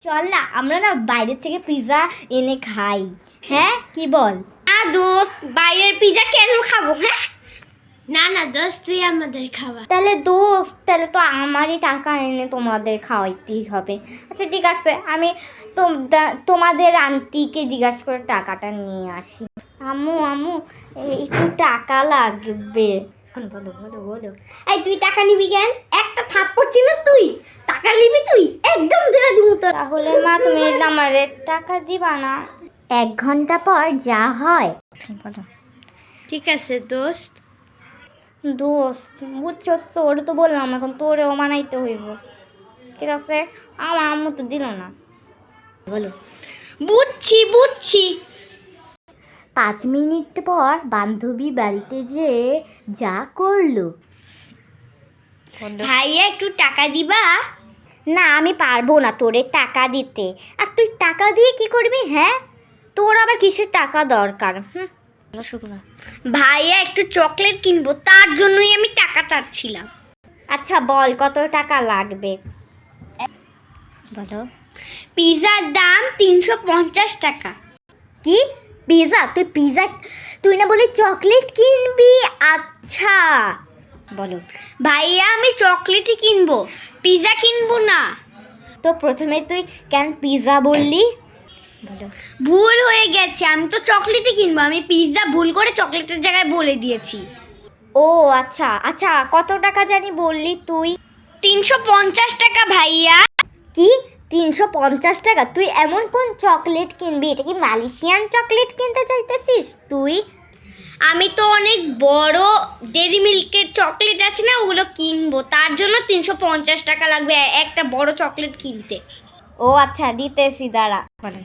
চল না আমরা না বাইরে থেকে পিৎজা এনে খাই। হ্যাঁ কি বল? দোস্ত বাইরের পিৎজা কেন খাবো? হ্যাঁ না না দোস্ত, তুই আমাদের খাওয়া। তাহলে দোস্ত, তাহলে তো আমারই টাকা এনে তোমাদের খাওয়াইতেই হবে। আচ্ছা ঠিক আছে, আমি তোমাদের আন্টিকে জিজ্ঞাসা করে টাকাটা নিয়ে আসি। আম্মু আম্মু একটু টাকা লাগবে। বলো বলো বলো। এই তুই টাকা নিবি কেন? একটা থাপ্পড় চিনিস তুই? টাকা নিবি তুই? একদম ধরে দিমু তোর। তাহলে মা তুমি আমারে টাকা দিবা না? 1 ঘন্টা পর যা হয় বলো। ঠিক আছে দোস্ত। দোস্ত বুঝছস, ওরে তো বললাম এখন তোরেও মানাইতে হইব। ঠিক আছে, আমার আম্মু তো দিল না। বলো। বুঝছি বুঝছি। 5 মিনিট পর বান্ধবী বাড়িতে যে যা করলো। ভাইয়া একটু টাকা দিবা? না আমি পারবো না তোরে টাকা দিতে। আর তুই টাকা দিয়ে কি করবি? হ্যাঁ তোর আবার কিসের টাকা দরকার? ভাইয়া একটু চকলেট কিনবো, তার জন্যই আমি টাকা চাচ্ছিলাম। আচ্ছা বল কত টাকা লাগবে বলো। পিৎজার দাম 350 টাকা। কি পিৎজা? তুই না বলি চকলেট কিনবি? আচ্ছা বলো। ভাইয়া আমি চকলেটই কিনবো, পিৎজা কিনবো না। তো প্রথমে তুই কেন পিৎজা বললি? বলো। ভুল হয়ে গেছে, আমি তো চকলেটই কিনবো, আমি পিৎজা ভুল করে চকলেটের জায়গায় বলে দিয়েছি। ও আচ্ছা আচ্ছা, কত টাকা জানি বললি তুই? 350 টাকা ভাইয়া। কি 350 টাকা? তুই এমন কোন চকলেট কিনবি? এটা কি মালয়েশিয়ান চকলেট কিনতে চাইতেছিস তুই? আমি তো অনেক বড় ডেরি মিল্কের চকলেট আছে না, ওগুলো কিনবো, তার জন্য 350 টাকা লাগবে একটা বড় চকলেট কিনতে। ও আচ্ছা দিতেছি, দাঁড়া। বলো।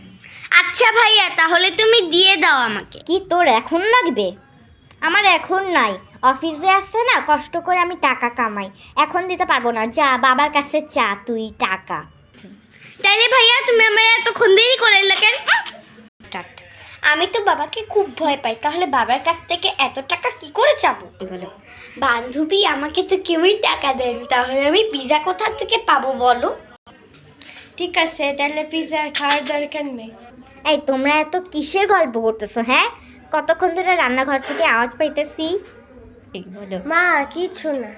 আচ্ছা ভাইয়া তাহলে তুমি দিয়ে দাও আমাকে। কি তোর এখন লাগবে? আমার এখন নাই, অফিসে আসছে না, কষ্ট করে আমি টাকা কামাই, এখন দিতে পারবো না। যা বাবার কাছে চা তুই টাকা। তাইলে ভাইয়া তুমি আমার এতক্ষণ দেরি করে কেন? স্টার্ট। আমি তো বাবাকে খুব ভয় পাই, তাহলে বাবার কাছ থেকে এত টাকা কি করে চাবো? বলো। বান্ধবী আমাকে তো কেউই টাকা দেয়নি, তাহলে আমি পিৎজা কোথা থেকে পাবো বলো? ঠিক আছে তাহলে পিৎজা খাওয়ার দরকার নেই। এই তোমরা এত কিসের গল্প করতেছো? হ্যাঁ কতক্ষণ ধরে রান্নাঘর থেকে আওয়াজ পাইতেছি। বলো। মা কিছু না।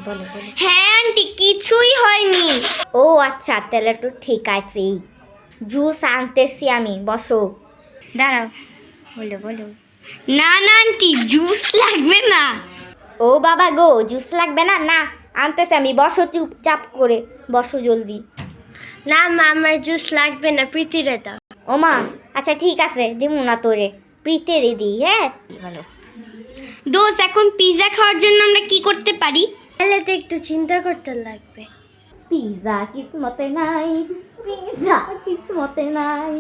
বলো বলো। হ্যাঁ আন্টি কিছুই হয়নি। ও আচ্ছা তাহলে তো ঠিক আছে, জুস আনতেছি আমি, বসো। দাঁড়াও। বলো বলো। না না আন্টি জুস লাগবে না। ও বাবা গো, জুস লাগবে না? না আনতেছি আমি, বসো চুপচাপ করে, বসো জলদি। না মা আমার জুস লাগবে না, প্রীতিরে দাও। ও মা আচ্ছা ঠিক আছে, দিমু না তোরে, প্রীতেরে দিই। হ্যাঁ বলো। দোষ এখন পিৎজা খাওয়ার জন্য আমরা কি করতে পারি? তাহলে তো একটু চিন্তা করতে লাগবে। পিৎজা কিসমতে নাই, পিৎজা কিসমতে নাই।